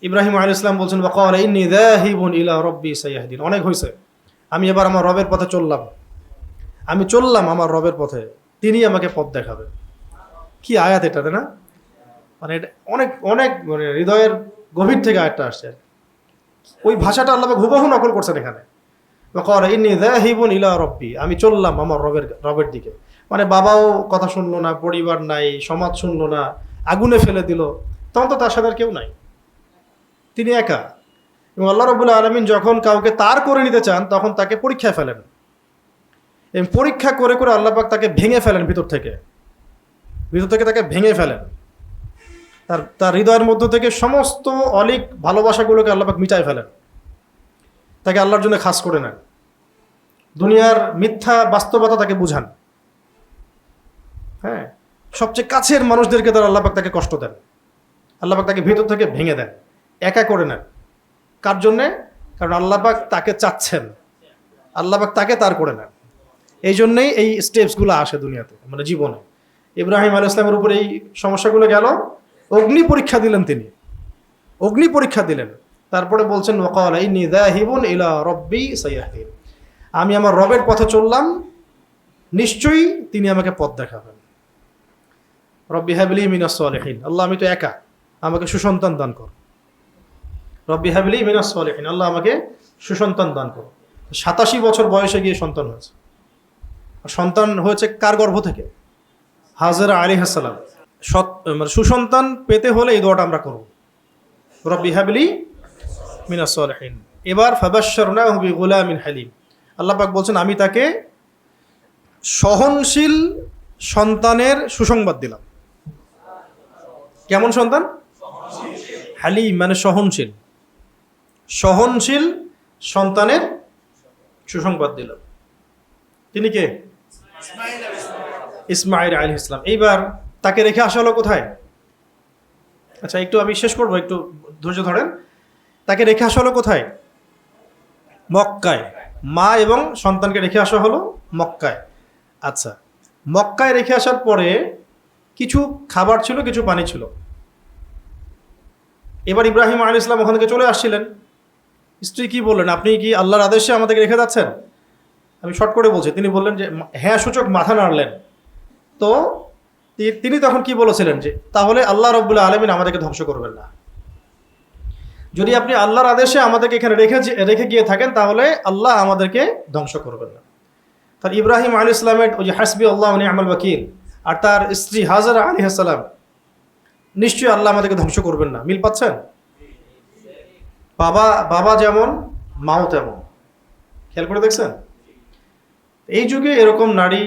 ইব্রাহিম আলাইহিস সালাম বলছেন ওয়াকালা ইন্নী যাহিবুন ইলা রাব্বি সায়াহদিন, অনেক হয়েছে, আমি এবার আমার রবের পথে চললাম, আমি চললাম আমার রবের পথে, তিনি আমাকে পথ দেখাবেন। কি আয়াত এটা, তাই না? মানে এটা অনেক অনেক মানে হৃদয়ের গভীর থেকে আয়াতটা আসছে। ওই ভাষাটা আল্লাহ পাক হুবহু নকল করছেন এখানে। ওয়াকালা ইন্নী যাহিবুন ইলা রাব্বি, আমি চললাম আমার রবের দিকে। মানে বাবাও কথা শুনলো না, পরিবার নাই, সমাজ শুনলো না, আগুনে ফেলে দিল, তখন তো তার সাথে আর কেউ নাই, তিনি একা। এবং আল্লাহ রাব্বুল আলামিন যখন কাউকে তার করে নিতে চান তখন তাকে পরীক্ষায় ফেলেন, এবং পরীক্ষা করে করে আল্লাহ পাক তাকে ভেঙে ফেলেন, ভিতর থেকে তাকে ভেঙে ফেলেন। তার হৃদয়ের মধ্য থেকে সমস্ত অলিক ভালোবাসাগুলোকে আল্লাহ পাক মিটায় ফেলেন, তাকে আল্লাহর জন্য খাস করে নেন, দুনিয়ার মিথ্যা বাস্তবতা তাকে বুঝান। হ্যাঁ, সবচেয়ে কাছের মানুষদেরকে তার আল্লাহ পাক তাকে কষ্ট দেন, আল্লাহ পাক তাকে ভিতর থেকে ভেঙে দেন, একা করে নেন। কার জন্যে? কারণ আল্লাহ পাক তাকে চাচ্ছেন, আল্লাহ পাক তাকে তার করে নেন। এই জন্যেই এই স্টেপসগুলো আসে দুনিয়াতে, মানে জীবনে। ইব্রাহিম আলাইহিস সালামের উপরে এই সমস্যাগুলো গেল, অগ্নি পরীক্ষা দিলেন, তিনি অগ্নি পরীক্ষা দিলেন। তারপরে বলছেন ওয়াকালা ইন্নী যাহিবুন ইলা রাব্বি সায়াহদিন, আমি আমার রবের পথে চললাম, নিশ্চয়ই তিনি আমাকে পথ দেখাবেন। রব্বি হাবলি মিনাস সালিহিন, আল্লাহ আমি তো একা, আমাকে সুসন্তান দান কর। রব্বি হাবলি মিনাস সালিহিন, আল্লাহ আমাকে সুসন্তান দান কর। 87 বছর বয়সে গিয়ে সন্তান হয়েছে। আর সন্তান হয়েছে কার গর্ভ থেকে? হাজেরা আলাইহিস সালাম। মানে সুসন্তান পেতে হলে এই দোয়াটা আমরা করব, রব্বি হাবলি মিনাস সালিহিন। এবার ফাবাশশারনাহু বিগুলামিন হালিম, আল্লাহ পাক বলছেন আমি তাকে সহনশীল সন্তানের সুসংবাদ দিলাম। কেমন সন্তান? হালিম মানে সহনশীল, সহনশীল সন্তানের সুসংবাদ দিলাম। তিনি কে? ইসমাঈল আলাইহিস সালাম। এইবার তাকে রেখে আসা হলো কোথায়? আচ্ছা, একটু আমি শেষ করবো, একটু ধৈর্য ধরেন। তাকে রেখে আসা হলো কোথায়? মক্কায়। মা এবং সন্তানকে রেখে আসা হলো মক্কায়। আচ্ছা, মক্কায় রেখে আসার পরে কিছু খাবার ছিল, কিছু পানি ছিল। এবার ইব্রাহিম আলাইহিস সালাম ওখান থেকে চলে আসছিলেন। স্ত্রী কি বললেন, আপনি কি আল্লাহর আদেশে আমাদেরকে রেখে যাচ্ছেন? আমি শর্ট করে বলছি। তিনি বললেন যে হ্যাঁ সূচক মাথা নাড়লেন। তো তিনি তখন কি বলেছিলেন যে তাহলে আল্লাহ রাব্বুল আলামিন আমাদেরকে ধ্বংস করবেন না, যদি আপনি আল্লাহর আদেশে আমাদেরকে এখানে রেখে গিয়ে থাকেন তাহলে আল্লাহ আমাদেরকে ধ্বংস করবেন না। তার ইব্রাহিম আলাইহিস সালামের ওই যে হাসবি আল্লাহ ওয়া নি'মাল ওয়াকিল, আর তার স্ত্রী হাজেরা আলাইহিস সালাম, নিশ্চয়ই আল্লাহ আমাদেরকে ধ্বংস করবেন না। মিল পাচ্ছেন? বাবা যেমন, মাও তেমন। খেয়াল করে দেখছেন? এই যুগে এরকম নারী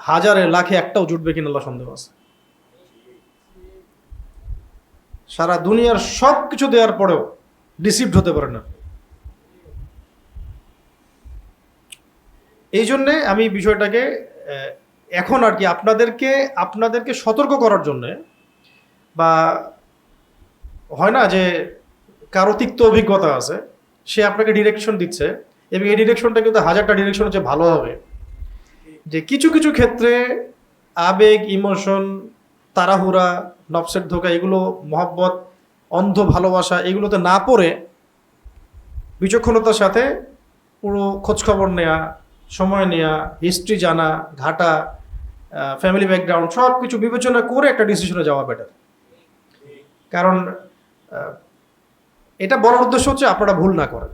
হাজারে লাখে একটাও জুটবে কিনা আল্লাহ সন্দেহ আছে। সারা দুনিয়ার সব কিছু দেওয়ার পরেও ডিসিভড হতে পারে না। এই জন্যে আমি বিষয়টাকে এখন আর কি আপনাদেরকে সতর্ক করার জন্যে, বা হয় না যে কারো তিক্ত অভিজ্ঞতা আছে, সে আপনাকে ডিরেকশন দিচ্ছে, এবং এই ডিরেকশনটা কিন্তু হাজারটা ডিরেকশন হচ্ছে ভালো হবে, যে কিছু কিছু ক্ষেত্রে আবেগ, ইমোশন, তাড়াহুড়া, নফসের ধোঁকা, এগুলো মহব্বত, অন্ধ ভালোবাসা, এগুলোতে না পড়ে বিচক্ষণতার সাথে পুরো খোঁজখবর নেওয়া, সময় নেওয়া, হিস্ট্রি জানা, ঘাটা, ফ্যামিলি ব্যাকগ্রাউন্ড সব কিছু বিবেচনা করে একটা ডিসিশনে যাওয়া বেটার। কারণ এটা বলার উদ্দেশ্য হচ্ছে আপনারা ভুল না করেন,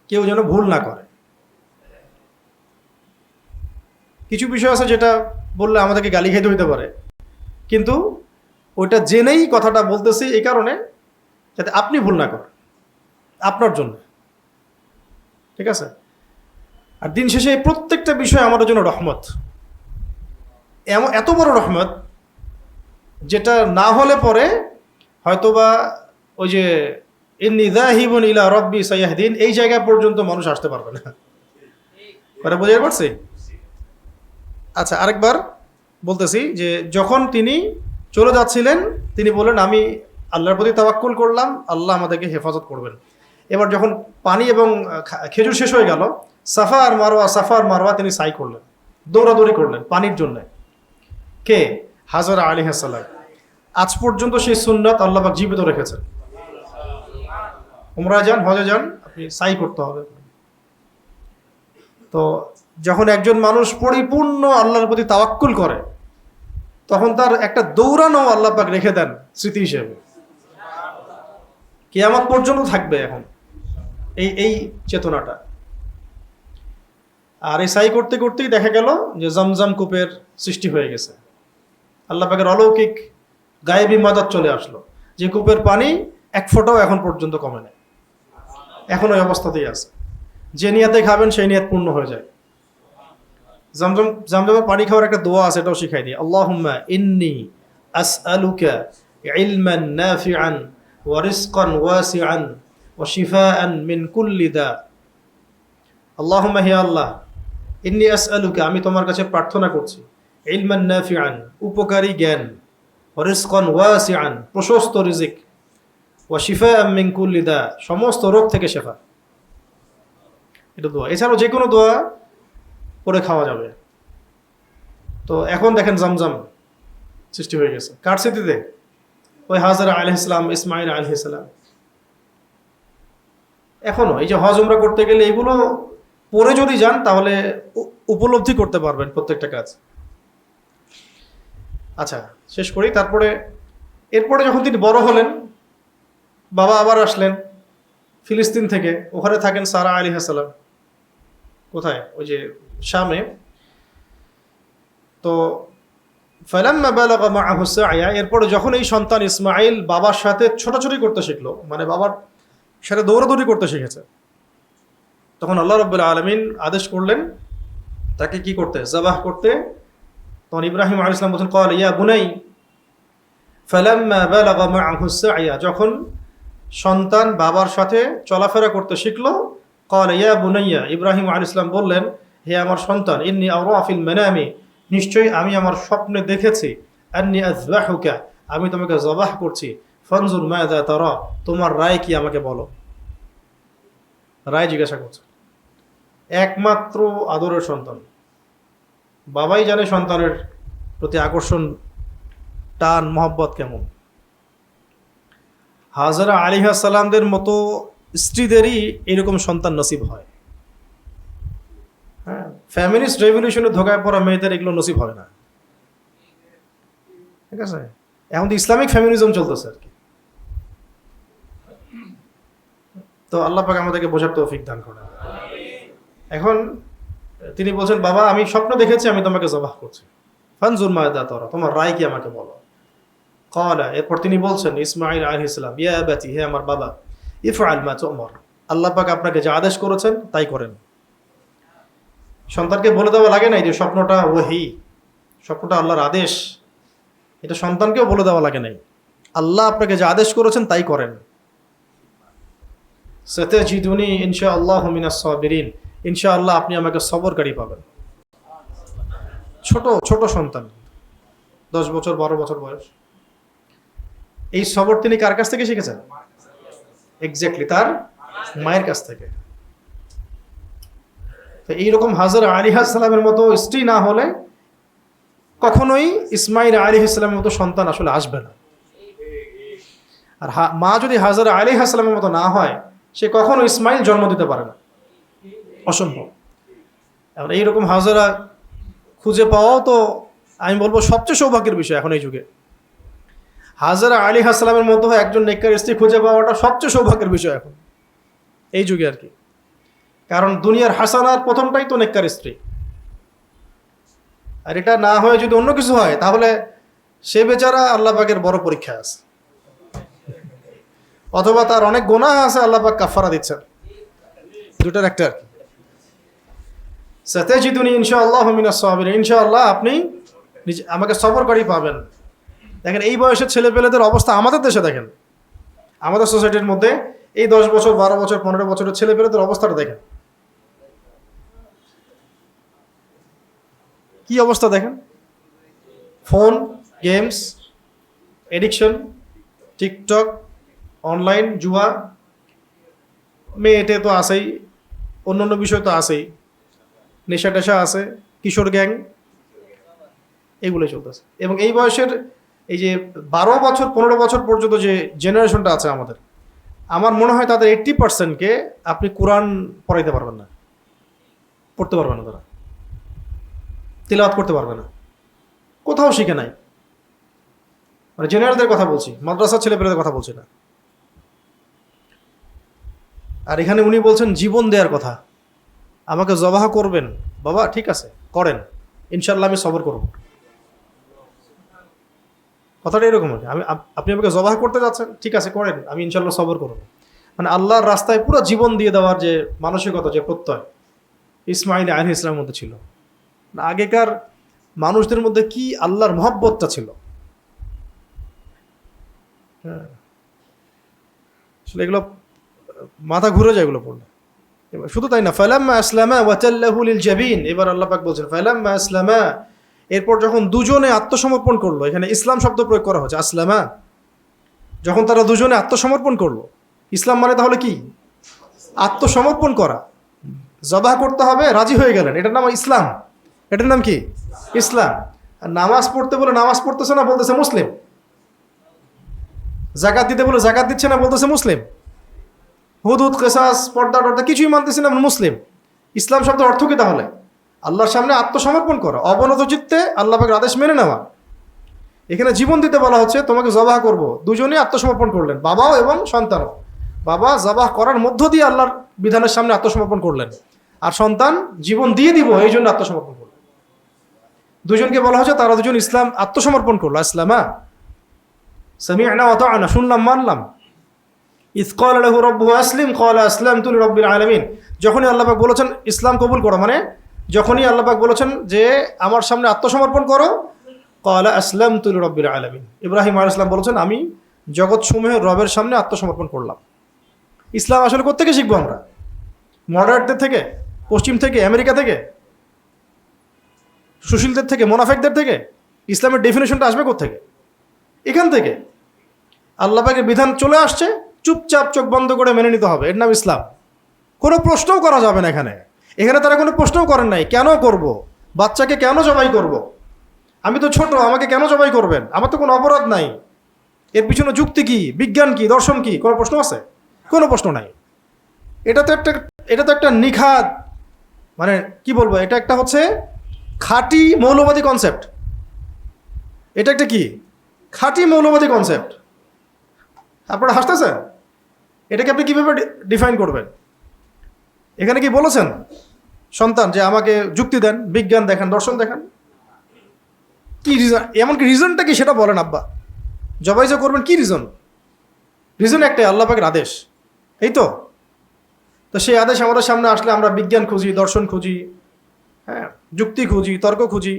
কেউ যেন ভুল না করে। কিছু বিষয় আছে যেটা বললে আমাদেরকে গালি খেতে হইতে পারে, কিন্তু ওইটা জেনেই কথাটা বলতেছি এই কারণে যাতে আপনি ভুল না করেন, আপনার জন্য। ঠিক আছে? আর দিন শেষে এই প্রত্যেকটা বিষয় আমাদের জন্য রহমত, এত বড় রহমত যেটা না হলে পরে হয়তোবা ওই যে ইন্নী যাহিবুন ইলা রাব্বি সায়াহদিন এই জায়গা পর্যন্ত মানুষ আসতে পারবে না। কথা বুঝতে পারছি? আচ্ছা, আরেকবার বলতেছি যে যখন তিনি চলে যাচ্ছিলেন তিনি বললেন আমি আল্লাহর প্রতি তাওয়াক্কুল করলাম, আল্লাহ আমাদেরকে হেফাজত করবেন। এবার যখন পানি এবং খেজুর শেষ হয়ে গেল, সাফা আর মারওয়া তিনি সাই করলেন, দৌড়াদৌড়ি করলেন পানির জন্য। কে? হাজেরা আলাইহিস সালাম। আজ পর্যন্ত সেই সুন্নাত আল্লাহ পাক জীবিত রেখেছেন। উমরায় যান, হজে যান, আপনি সাই করতে হবে। তো যখন একজন মানুষ পরিপূর্ণ আল্লাহর প্রতি তাওয়াক্কুল করে, তখন তার একটা দৌড়ানো আল্লাহ পাক রেখে দেন স্মৃতি হিসেবে, কিয়ামত পর্যন্ত থাকবে এখন এই এই চেতনাটা। আর এই সাই করতে করতেই দেখা গেল যে জমজম কূপের সৃষ্টি হয়ে গেছে। আল্লাহ পাকের অলৌকিক গায়েবী মাদত চলে আসলো, যে কূপের পানি এক ফোঁটাও এখন পর্যন্ত কমে নেই, এখন ওই অবস্থাতেই আছে। যে নিয়াতে খাবেন সেই নিয়াত পূর্ণ হয়ে যায়। জমজমের পানি খাওয়ার একটা দোয়া আছে, এটাও শিখাই দিই। আল্লাহুম্মা ইন্নী আসআলুকা ইলমান নাফিআন ওয়া রিজকান ওয়াসিআন ওয়া শিফাআন মিন কুল্লি দা। আল্লাহুম্মা, হে আল্লাহ, ইন্নী আসআলুকা, আমি তোমার কাছে প্রার্থনা করছি, ইলমান নাফিআন, উপকারী জ্ঞান, ওয়া রিজকান ওয়াসিআন, প্রশস্ত রিজিক, ওয়া শিফাআন মিন কুল্লি দা, সমস্ত রোগ থেকে শেফা। এটা দোয়া। এছাড়াও যে কোনো দোয়া করে খাওয়া যাবে। তো এখন দেখেন জমজম সৃষ্টি হয়ে গেছে কার স্মৃতিতে? ওই হাজরা আলাইহিস সালাম, ইসমাইল আলাইহিস সালাম। এখনো এই যে হজ উমরা করতে গেলে এগুলো পরে যদি যান তাহলে উপলব্ধি করতে পারবেন প্রত্যেকটা কাজ। আচ্ছা, শেষ করি। এরপরে যখন তিনি বড় হলেন, বাবা আবার আসলেন ফিলিস্তিন থেকে, ওখানে থাকেন সারা আলাইহিস সালাম। কোথায়? ওই যে শামে। তো ফালাম্মা বালাগা মাআহু সা'য়া, এরপরে যখন এই সন্তান ইসমাইল বাবার সাথে ছোটাছুটি করতে শিখলো, মানে বাবার সাথে দৌড়াদৌড়ি করতে শিখেছে, তখন আল্লাহ রাব্বুল আলামিন আদেশ করলেন তাকে কি করতে? জবাহ করতে। তখন ইব্রাহিম আলাইহিস সালাম বলেন, ক্বালা ইয়া বুনাই ফালাম্মা বালাগা মাআহু সা'য়া, যখন সন্তান বাবার সাথে চলাফেরা করতে শিখলো, ক্বালা ইয়া বুনাইয়া, ইব্রাহিম আলাইহিস সালাম বললেন, হে আমার সন্তান, ইন্নী আরা ফিল মানামি, নিশ্চয়ই আমি আমার স্বপ্নে দেখেছি, আন্নী আযবাহুকা, আমি তোমাকে জবাহ করছি, ফানজুর মাযা তারা, তোমার রায় কি আমাকে বলো। রায় জিজ্ঞাসা করছে। একমাত্র আদরের সন্তান, বাবাই জানে সন্তানের প্রতি আকর্ষণ, টান, মহব্বত কেমন। হাজরা আলাইহিস সালামদের মতো স্ত্রীদেরই এরকম সন্তান নসিব হয়। হ্যাঁ, ফ্যামিলিস্ট রেভলিউশনে ধোকায় পড়া মেয়েদের এগুলো নসিব হয় না। ঠিক আছে, এখন তো ইসলামিক ফ্যামিলিজম চলতেছে আর কি। তো আল্লাহ পাক আমাদেরকে বোঝার তৌফিক দান করেন। এখন তিনি বলছেন, বাবা আমি স্বপ্ন দেখেছি আমি তোমাকে জবাহ করছি, ফানজুর মাযা তারা, তোমার রায় কি আমাকে বলো। ক্বালা, এরপর তিনি বলছেন ইসমাঈল আলাইহিস সালাম, ইয়া আবাতি, হে আমার বাবা, ইফআল মা তু'মার, আল্লাহ পাক আপনাকে যা আদেশ করেছেন তাই করেন। সন্তানকে বলে দেওয়া লাগে নাই যে স্বপ্নটা ওহী, স্বপ্নটা আল্লাহর আদেশ, এটা সন্তানকেও বলে দেওয়া লাগে নাই। আল্লাহ আপনাকে যা আদেশ করেছেন তাই করেন। সাতাজিদুনি ইনশাআল্লাহু মিনাস সাবিরিন, ইনশাআল্লাহ আপনি আমাকে সবরকারী পাবেন। ছোট ছোট সন্তান, 10 বছর 12 বছর বয়স। এই সবর তিনি কার কাছ থেকে শিখেছেন? এক্স্যাক্টলি তার মায়ের কাছ থেকে। তো এইরকম হাজরা আলাইহিস সালামের মতো স্ত্রী না হলে কখনোই ইসমাইল আলাইহিস সালামের মতো সন্তান আসলে আসবে না। আর মা যদি হাজরা আলাইহিস সালামের মতো না হয়, সে কখনো ইসমাইল জন্ম দিতে পারে না, অসম্ভব। এখন এইরকম হাজরা খুঁজে পাওয়াও তো আমি বলবো সবচেয়ে সৌভাগ্যের বিষয় এখন এই যুগে। হাজরা আলাইহিস সালামের মতো একজন নেককার স্ত্রী খুঁজে পাওয়াটা সবচেয়ে সৌভাগ্যের বিষয় এখন এই যুগে আর কি। কারণ দুনিয়ার হাসানার প্রথমটাই তো নেককার স্ত্রী। আর এটা না হয়ে যদি অন্য কিছু হয় তাহলে সে বেচারা আল্লাহ পাকের বড় পরীক্ষা আছে, অথবা তার অনেক গুনাহ আছে, আল্লাহ পাক কাফারা দিচ্ছেন। দুটার একটা আর কি। সাতাজিদুনি ইনশাআল্লাহু মিনাস সাবিরিন, ইনশাআল্লাহ আপনি আমাকে সবরকারী পাবেন। দেখেন এই বয়সের ছেলেপেলেদের অবস্থা আমাদের দেশে দেখেন, আমাদের সোসাইটির মধ্যে এই 10 বছর 12 বছর 15 বছরের ছেলেপেলেদের অবস্থাটা দেখেন, কি অবস্থা দেখেন। Phone, games, addiction, TikTok, online, জুয়া, মেয়েটে তো আছেই, অন্যান্য বিষয় তো আছেই, নেশা টেশা আছে, কিশোর গ্যাং, এগুলোই চলতেছে। এবং এই বয়সের এই যে 12 বছর 15 বছর পর্যন্ত যে জেনারেশনটা আছে আমাদের, আমার মনে হয় তাদের 80%কে আপনি কোরআন পড়াইতে পারবেন না, পড়তে পারবেন না, তারা তিলাওয়াত করতে পারবে না, কোথাও শিখে নাই। মানে জেনারেলদের কথা বলছি, মাদ্রাসার ছেলেপেলেদের কথা বলছি না। আর এখানে উনি বলছেন জীবন দেওয়ার কথা, আমাকে জবাহ করবেন বাবা, ঠিক আছে করেন, ইনশাল্লাহ আমি সবর করব। কথাটা এরকম আর কি। আপনি আমাকে জবাহ করতে যাচ্ছেন, ঠিক আছে করেন, আমি ইনশাল্লাহ সবর করব। মানে আল্লাহর রাস্তায় পুরো জীবন দিয়ে দেওয়ার যে মানসিকতা, যে প্রত্যয় ইসমাইল আলাইহিস সালামের মধ্যে ছিল। আগেকার মানুষদের মধ্যে কি আল্লাহর মহব্বতটা ছিল। হ্যাঁ, আসলে এগুলো মাথা ঘুরে যায় এগুলো পড়লে। এবার শুধু তাই না, ফালাম্মা আসলামা ওয়াতাল্লাহু লিল জাবিন, এবার আল্লাহ পাক বলছেন ফালাম্মা আসলামা, এরপর যখন দুজনে আত্মসমর্পণ করলো, এখানে ইসলাম শব্দ প্রয়োগ করা হচ্ছে, আসলামা, যখন তারা দুজনে আত্মসমর্পণ করলো। ইসলাম মানে তাহলে কি? আত্মসমর্পণ করা। জবাহ করতে হবে, রাজি হয়ে গেলেন, এটার নাম ইসলাম। এটার নাম কি? ইসলাম। আর নামাজ পড়তে বলে নামাজ পড়তেছে না, বলতেছে মুসলিম। জাকাত দিতে বলে জাকাত দিচ্ছে না, বলতেছে মুসলিম। হুদুদ কেসাস পর্দা টর্দা কিছুই মানতেছি না, মুসলিম। ইসলাম শব্দের অর্থ কি তাহলে? আল্লাহর সামনে আত্মসমর্পণ করা, অবনত চিত্তে আল্লাহ পাকের আদেশ মেনে নেওয়া। এখানে জীবন দিতে বলা হচ্ছে, তোমাকে জবাহ করব। দুজনেই আত্মসমর্পণ করলেন, বাবাও এবং সন্তানও। বাবা জবাহ করার মধ্য দিয়ে আল্লাহর বিধানের সামনে আত্মসমর্পণ করলেন, আর সন্তান জীবন দিয়ে দিব এই জন্য আত্মসমর্পণ করলেন। দুজনকে বলা হচ্ছে তারা দুজন ইসলাম আত্মসমর্পণ করলো। ইসলামা সামি'না ওয়া আতা'না, শুনলাম মানলাম। ইয ক্বালা লাহু রাব্বুহু আসলিম ক্বালা আসলামতু লিরাব্বিল আলামিন, যখনই আল্লাহ পাক বলেছেন ইসলাম কবুল করো, মানে যখনই আল্লাহ পাক বলেছেন যে আমার সামনে আত্মসমর্পণ করো, ক্বালা আসলামতু লিরাব্বিল আলামিন, ইব্রাহিম আলাইহিস সালাম বলেছেন আমি জগৎ সমূহের রবের সামনে আত্মসমর্পণ করলাম। ইসলাম আসলে কোত্থেকে শিখবো আমরা? মডারেটদের থেকে, পশ্চিম থেকে, আমেরিকা থেকে, সুশীলদের থেকে, মোনাফেকদের থেকে? ইসলামের ডেফিনেশনটা আসবে কোত্থেকে? এখান থেকে। আল্লাহ পাকের বিধান চলে আসছে, চুপচাপ চোখ বন্ধ করে মেনে নিতে হবে, এর নাম ইসলাম। কোনো প্রশ্নও করা যাবে না এখানে। এখানে তারা কোনো প্রশ্নও করেন নাই, কেন করব, বাচ্চাকে কেন জবাই করব, আমি তো ছোট, আমাকে কেন জবাই করবেন, আমার তো কোনো অপরাধ নাই, এর পিছনে যুক্তি কি, বিজ্ঞান কি, দর্শন কি, কোনো প্রশ্ন আছে? কোনো প্রশ্ন নাই। এটা তো একটা নিখাত, মানে কি বলবো, এটা একটা হচ্ছে খাঁটি মৌলবাদী কনসেপ্ট। এটা একটা কি খাঁটি মৌলবাদী কনসেপ্ট। আপনারা হাসতেছেন, এটাকে আপনি কীভাবে ডিফাইন করবেন? এখানে কি বলেছেন সন্তান যে আমাকে যুক্তি দেন, বিজ্ঞান দেখান, দর্শন দেখান? কি রিজন? এমনকি রিজনটা কি সেটা বলেন। আব্বা জবাই যে করবেন, কি রিজন? রিজন একটাই, আল্লাহ পাকের আদেশ, এই তো। তো সেই আদেশ আমাদের সামনে আসলে আমরা বিজ্ঞান খুঁজি, দর্শন খুঁজি, হ্যাঁ, যুক্তি খুঁজি, তর্ক খুঁজি,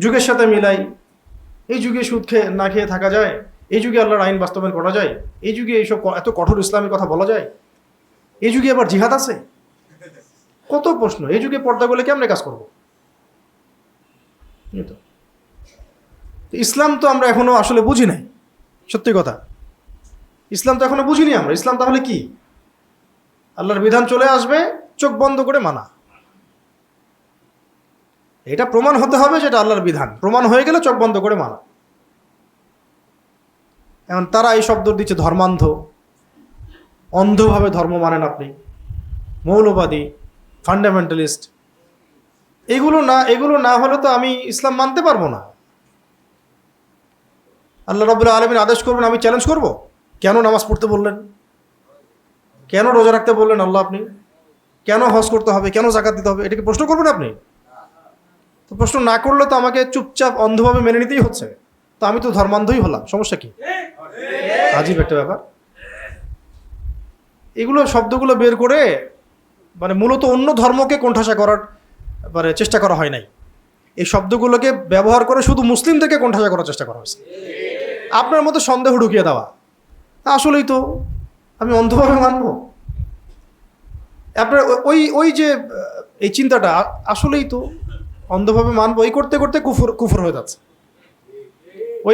যুগের সাথে মিলাই। এই যুগে সুদ না খেয়ে থাকা যায়, এই যুগে আল্লাহর আইন বাস্তবায়ন করা যায়, এই যুগে এইসব এত কঠোর ইসলামের কথা বলা যায়, এই যুগে আবার জিহাদ আছে, কত প্রশ্ন। এই যুগে পর্দা করলে কেমনে কাজ করবো? তো ইসলাম তো আমরা এখনো আসলে বুঝি নাই, সত্যি কথা। ইসলাম তো এখনো বুঝিনি আমরা। ইসলাম তাহলে কি? আল্লাহর বিধান চলে আসবে, চোখ বন্ধ করে মানা। এটা প্রমাণ হতে হবে যেটা আল্লাহর বিধান, প্রমাণ হয়ে গেলে চোখ বন্ধ করে মানা। এখন তারা এই শব্দ দিচ্ছে ধর্মান্ধ, অন্ধভাবে ধর্ম মানেন আপনি, মৌলবাদী, ফান্ডামেন্টালিস্ট। এগুলো না হলে তো আমি ইসলাম মানতে পারবো না। আল্লাহ রাব্বুল আলামিন আদেশ করবেন, আমি চ্যালেঞ্জ করব, কেন নামাজ পড়তে বললেন, কেন রোজা রাখতে বললেন আল্লাহ আপনি, কেন হজ করতে হবে, কেন জাকাত দিতে হবে, এটাকে প্রশ্ন করবেন আপনি? তো প্রশ্ন না করলে তো আমাকে চুপচাপ অন্ধভাবে মেনে নিতেই হচ্ছে, তো আমি তো ধর্মান্ধই হলাম, সমস্যা কি? আজীব একটা ব্যাপার। এগুলো শব্দগুলো বের করে মানে মূলত অন্য ধর্মকে কোণঠাসা করার মানে চেষ্টা করা হয় নাই। এই শব্দগুলোকে ব্যবহার করে শুধু মুসলিমদেরকে কোণঠাসা করার চেষ্টা করা হয়েছে, আপনার মধ্যে সন্দেহ ঢুকিয়ে দেওয়া। আসলেই তো আমি অন্ধভাবে মানব? আপনার ওই যে এই চিন্তাটা, আসলেই তো অন্ধভাবে মানবো, এই করতে করতে কুফর হয়ে যাচ্ছে।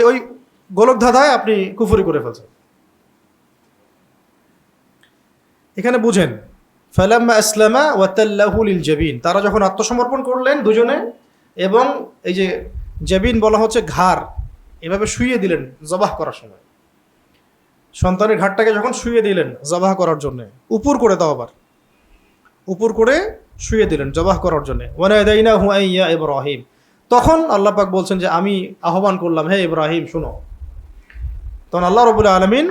ওই গোলক ধাঁধায় আপনি কুফরি করে ফেলছেন। এখানে বুঝেন, ফালাম্মা আসলামা ওয়াতাল্লাহু লিল জাবিন, তারা যখন আত্মসমর্পণ করলেন দুজনে, এবং এই যে জাবিন বলা হচ্ছে ঘাড়, এভাবে শুইয়ে দিলেন জবাহ করার সময়। সন্তানের ঘাটটাকে যখন শুয়ে দিলেন জবাহ করার জন্য, উপর করে দাও, আবার উপর করে শুয়ে দিলেন জবাহ করার জন্য। ওয়ানাদাইনাহু আইয়া ইব্রাহিম, তখন আল্লাহ পাক বলছেন যে আমি আহ্বান করলাম, হে ইব্রাহিম শোনো। তখন আল্লাহ রাব্বুল আলামিন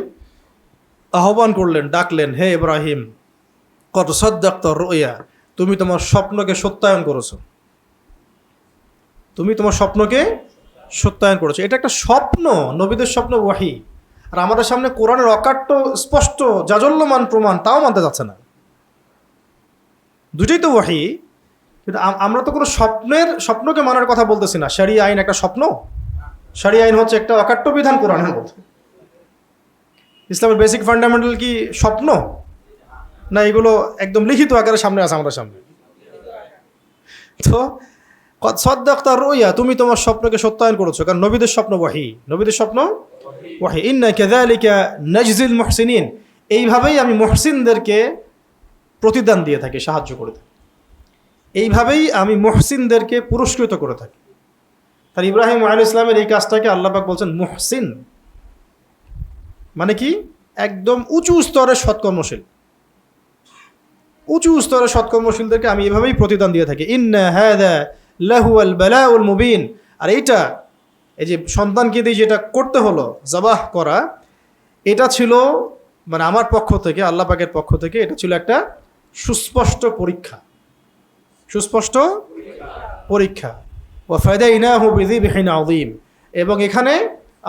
আহ্বান করলেন, ডাকলেন, হে ইব্রাহিম কদ সাদ্দাকতা রুয়া, তুমি তোমার স্বপ্নকে সত্যায়ন করেছো, তুমি তোমার স্বপ্নকে সত্যায়ন করেছো। এটা একটা স্বপ্ন, নবীদের স্বপ্ন ওয়াহি। আর আমাদের সামনে কোরআনের অকাট্য স্পষ্ট জাজল্যমান প্রমাণ, তাও মানতে যাচ্ছে না। দুটোই তো ওয়াহি, কিন্তু আমরা তো কোনো স্বপ্নকে মানার কথা বলতেছি না। শরিয়া আইন একটা স্বপ্ন? শরিয়া আইন হচ্ছে একটা অকাট্য বিধান কোরআনের মধ্যে। ইসলামের বেসিক ফান্ডামেন্টাল কি স্বপ্ন, না এগুলো একদম লিখিত আকারে সামনে আছে আমাদের সামনে? তো সাদ্দাকতা রুয়া, তুমি তোমার স্বপ্নকে সত্যায়ন করেছো, কারণ নবীদের স্বপ্ন ওয়াহি, নবীদের স্বপ্ন ওয়াহি। ইন্না কাযালিকা নাজজিল মুহসিনিন, এইভাবেই আমি মুহসিনদেরকে প্রতিদান দিয়ে থাকি, সাহায্য করে থাকি, এইভাবেই আমি মুহসিনদেরকে পুরস্কৃত করে থাকি। তার ইব্রাহিম আলাইহিস সালামের এই কাজটাকে আল্লাহ পাক বলছেন মুহসিন, মানে কি একদম উঁচু স্তরের সৎকর্মশীল, উঁচু স্তরের সৎকর্মশীলদেরকে আমি এভাবেই প্রতিদান দিয়ে থাকি। ইন্না হাযা লাহুয়াল বালাউল মুবিন, আর এইটা, এই যে সন্তানকে দিয়ে যেটা করতে হলো জবাহ করা, এটা ছিল মানে আমার পক্ষ থেকে, আল্লাহ পাকের পক্ষ থেকে এটা ছিল একটা সুস্পষ্ট পরীক্ষা, সুস্পষ্ট পরীক্ষা। ওয়া ফাদাইনাহু বিযিবহিন আযীম, এবং এখানে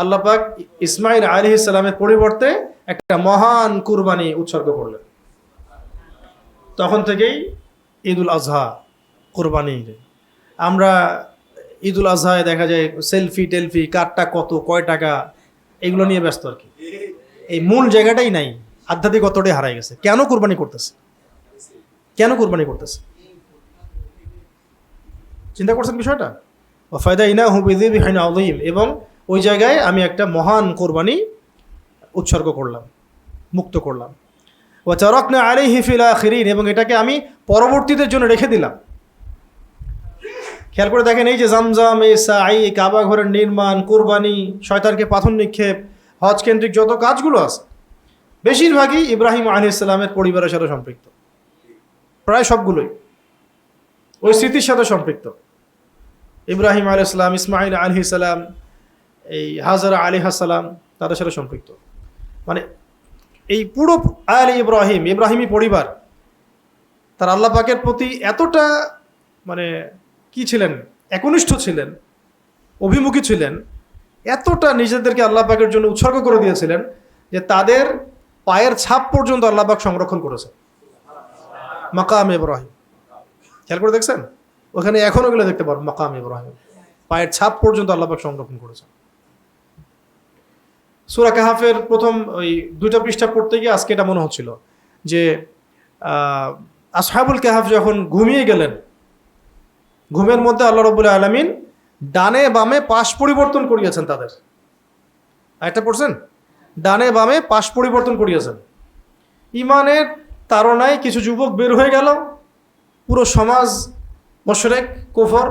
আল্লাহ পাক ইসমাঈল আলাইহিস সালামের পরিবর্তে একটা মহান কুরবানি উৎসর্গ করলেন। তখন থেকেই ঈদুল আজহা, কুরবানি। আমরা ঈদুল আজহায় দেখা যায় সেলফি টেলফি, কারটা কত, কয় টাকা, এগুলো নিয়ে ব্যস্ত আর কি। এই মূল জায়গাটাই নাই, আধ্যাত্মিকতাটাই হারাই গেছে। কেন কুরবানি করতেছে? কেন কুরবানি করতেছে? চিন্তা করছেন বিষয়টা? ওয়া ফাদাইনাহু বিযিবহিন আযীম, এবং ওই জায়গায় আমি একটা মহান কোরবানি উৎসর্গ করলাম, মুক্ত করলাম। ওয়া তারাকনা আলাইহি ফিল আখিরিন, এবং এটাকে আমি পরবর্তীদের জন্য রেখে দিলাম। খেয়াল করে দেখেন, এই যে জামজাম, এই সাই, কাবা ঘরের নির্মাণ, কোরবানি, শয়তানকে পাথর নিক্ষেপ, হজ কেন্দ্রিক যত কাজগুলো আছে, বেশিরভাগই ইব্রাহিম আলাইহিস সালামের পরিবারের সাথে সম্পৃক্ত। প্রায় সবগুলোই ওই স্মৃতির সাথে সম্পৃক্ত। ইব্রাহিম আলাইহিস সালাম, ইসমাঈল আলাইহিস সালাম, এই হাজারা আলাইহিস সালাম, তাদের সাথে সম্পৃক্ত। মানে এই পুরো আলে ইব্রাহিম, ইব্রাহিমী পরিবার, তার আল্লাহ পাকের প্রতি এতটা মানে কি ছিলেন, একনিষ্ঠ ছিলেন, অভিমুখী ছিলেন, এতটা নিজেদেরকে আল্লাহ পাকের জন্য উৎসর্গ করে দিয়েছিলেন যে তাদের পায়ের ছাপ পর্যন্ত আল্লাহ পাক সংরক্ষণ করেছে। মাকাম ইব্রাহিম, খেয়াল করে দেখছেন? ওখানে এখনও গেলে দেখতে পারো মাকাম ইব্রাহিম, পায়ের ছাপ পর্যন্ত আল্লাহ পাক সংরক্ষণ করেছে। সূরা কাহাফের প্রথম ওই 2টা পৃষ্ঠা পড়তে গিয়ে আজকে এটা মনে হচ্ছিল যে আসহাবুল কাহাফ যখন ঘুমিয়ে গেলেন, ঘুমের মধ্যে আল্লাহ রাব্বুল আলামিন ডানে বামে পাশ পরিবর্তন করিয়েছেন তাদের। একটা পড়ছেন? ডানে বামে পাশ পরিবর্তন করিয়েছেন। ইমানের তাড়নায় কিছু যুবক বের হয়ে গেল, পুরো সমাজ মুশরিক, কুফর,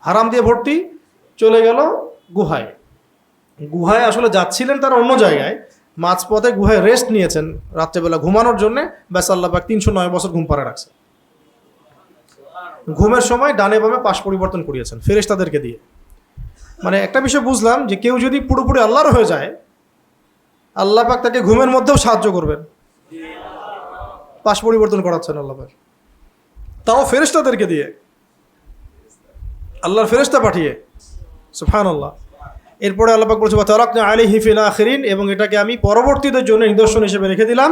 হারাম দিয়ে ভর্তি, চলে গেল গুহায়। গুহায় আসলে যাচ্ছিলেন তারা অন্য জায়গায়, মাঝপথে গুহায় রেস্ট নিয়েছেন রাত্রেবেলা ঘুমানোর জন্যে। ব্যাস আল্লাহ পাক 309 বছর ঘুম পাড়া রাখছে। ঘুমের সময় ডানে বামে পাশ পরিবর্তন করিয়েছেন ফেরেশতাদেরকে দিয়ে। মানে একটা বিষয় বুঝলাম যে কেউ যদি পুরোপুরি আল্লাহর হয়ে যায়, আল্লাহ পাক তাকে ঘুমের মধ্যেও সাহায্য করবেন, পাশ পরিবর্তন করাচ্ছেন আল্লাহ পাক, তাও ফেরেশতাদেরকে দিয়ে, আল্লাহর ফেরেশতা পাঠিয়ে। সুবহানাল্লাহ। এরপরে আল্লাহ পাক বলছে ওয়া তারাকনা আলাইহি ফিল আখিরিন, এবং এটাকে আমি পরবর্তীদের জন্য নিদর্শন হিসেবে রেখে দিলাম।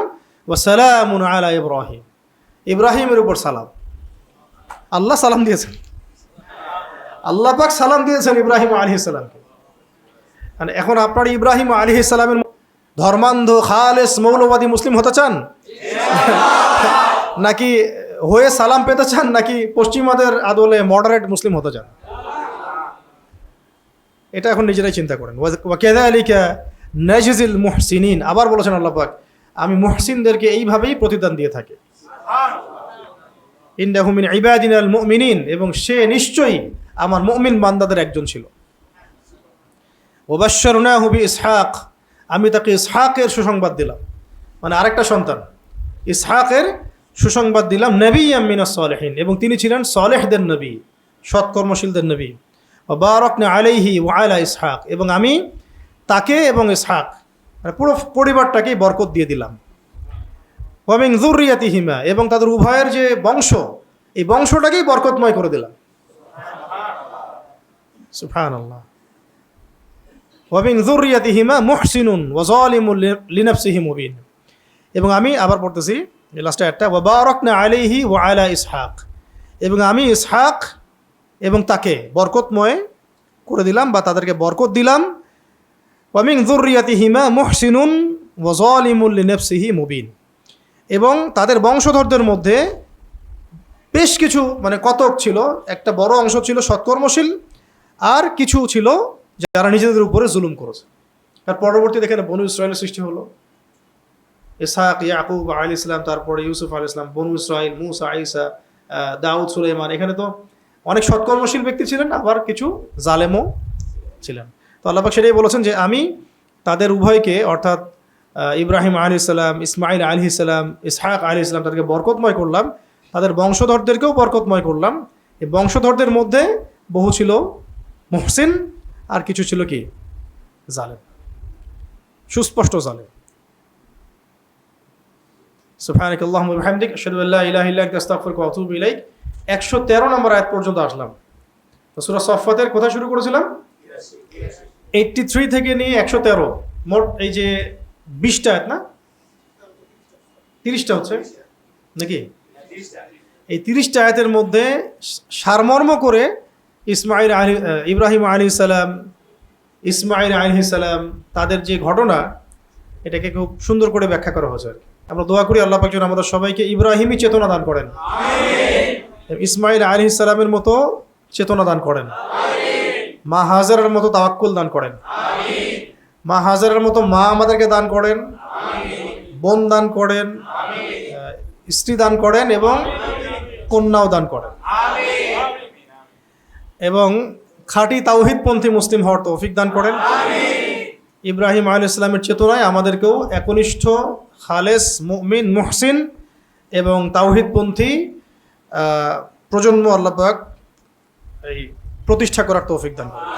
ওয়া সালামুন আলা ইব্রাহিম, ইব্রাহিমের উপর সালাম। আল্লাহ সালাম দিয়েছেন, আল্লাহ পাক সালাম দিয়েছেন ইব্রাহিম আলাইহিস সালামকে। মানে এখন আপনার ইব্রাহিম আলাইহিস সালামের ধর্মান্ধ খালেস মৌলবাদী মুসলিম হতে চান, নাকি হয়ে সালাম পেতে চান, নাকি পশ্চিমাদের আদলে মডারেট মুসলিম হতে চান? এটা এখন নিজেরাই চিন্তা করেন। ওয়া কাযালিকা নাজজিল মুহসিনিন, আবার বলেছেন আল্লাহ পাক আমি মুহসিনদেরকে এইভাবেই প্রতিদান দিয়ে থাকি। ইন্নাহু মিন ইবাদিনাল মুমিনিন, এবং সে নিশ্চয়ই আমার মুমিন বান্দাদের একজন ছিল। ওয়াবাশশারনাহু বিইসহাক, আমি তাকে ইসহাকের সুসংবাদ দিলাম, মানে আরেকটা সন্তান ইসহাকের সুসংবাদ দিলাম, নবিয়্যাম মিনাস সালিহিন, এবং তিনি ছিলেন সালেহদের নবী, সৎকর্মশীলদের নবী। ওয়া বারাকনা আলাইহি ওয়া আলা ইসহাক, এবং আমি তাকে এবং ইসহাক মানে পুরো পরিবারটাকেই বরকত দিয়ে দিলাম। ওয়া মিন যুররিয়াতিহিমা, এবং তাদের উভয়ের যে বংশ, এই বংশটাকেই বরকতময় করে দিলাম। সুবহানাল্লাহ। ওয়া মিন যুররিয়াতিহিমা মুহসিনুন ওয়া যালিমুন লিনাফসিহি মুবিন, এবং আমি আবার পড়তেছি লাস্টে একটা, ওয়া বারাকনা আলাইহি ওয়া আলা ইসহাক, এবং আমি ইসহাক এবং তাকে বরকতময় করে দিলাম বা তাদেরকে বরকত দিলাম। ওয়া মিন যুররিয়াতিহিমা মুহসিনুন ওয়া যালিমুন লিনাফসিহি মুবিন, এবং তাদের বংশধরদের মধ্যে বেশ কিছু মানে কতক ছিল, একটা বড় অংশ ছিল সৎকর্মশীল, আর কিছু ছিল যারা নিজেদের উপরে জুলুম করেছে। তার পরবর্তীতে এখানে বনু ইসরায়েলের সৃষ্টি হলো, ইসহাক, ইয়াকুব আলাইহিস সালাম, তারপরে ইউসুফ আলাইহিস সালাম, বনু ইসরাইল, মুসা, ঈসা, দাউদ, সুলাইমান। এখানে তো অনেক সৎকর্মশীল ব্যক্তি ছিলেন, আবার কিছু জালেমও ছিলেন। তো আল্লাহ পাক সেটাই বলেছেন যে আমি তাদের উভয়কে, অর্থাৎ ইব্রাহিম আলাইহিস সালাম, ইসমাইল আলাইহিস সালাম, ইসহাক আলাইহিস সালাম, তাদেরকে বরকতময় করলাম, তাদের বংশধরদেরকেও বরকতময় করলাম। এই বংশধরদের মধ্যে বহু ছিল মুহসিন, আর কিছু ছিল কি জালেম, সুস্পষ্ট জালেম। সুবহানাকাল্লাহুম্মা ওয়া বিহামদিক, আশহাদু আল্লা ইলাহা ইল্লা আনতা, আস্তাগফিরুকা ওয়া আতুবু ইলাইক। 113 নম্বর আয়াত পর্যন্ত আসলাম। তো সূরা সফফাতের কোথায় শুরু করেছিলাম? 83 থেকে নিয়ে 113, মোট এই যে 20টা আয়াত, না 30টা হচ্ছে নাকি? এই 30টা আয়াতের মধ্যে সারমর্ম করে ইব্রাহিম আলাইহিস সালাম, ইসমাইল আলাইহিস সালাম, তাদের যে ঘটনা, এটাকে খুব সুন্দর করে ব্যাখ্যা করা হয়েছে। আমরা দোয়া করি আল্লাহ পাক যেন আমাদের সবাইকে ইব্রাহিমী চেতনা দান করেন, ইসমাইল আলাইহিস সালামের মতো চেতনা দান করেন, মা হাজারের মতো তাওয়াক্কুল দান করেন, মা হাজারের মতো মা আমাদেরকে দান করেন, বোন দান করেন, স্ত্রী দান করেন, এবং কন্যাও দান করেন, এবং খাঁটি তাওহীদপন্থী মুসলিম হওয়ার তৌফিক দান করেন। ইব্রাহিম আলাইহিস সালামের চেতনায় আমাদেরকেও একনিষ্ঠ, খালেস, মুমিন, মুহসিন এবং তাওহীদপন্থী প্রজন্ম আল্লাহ পাক এই প্রতিষ্ঠা করার তৌফিক দান করেন।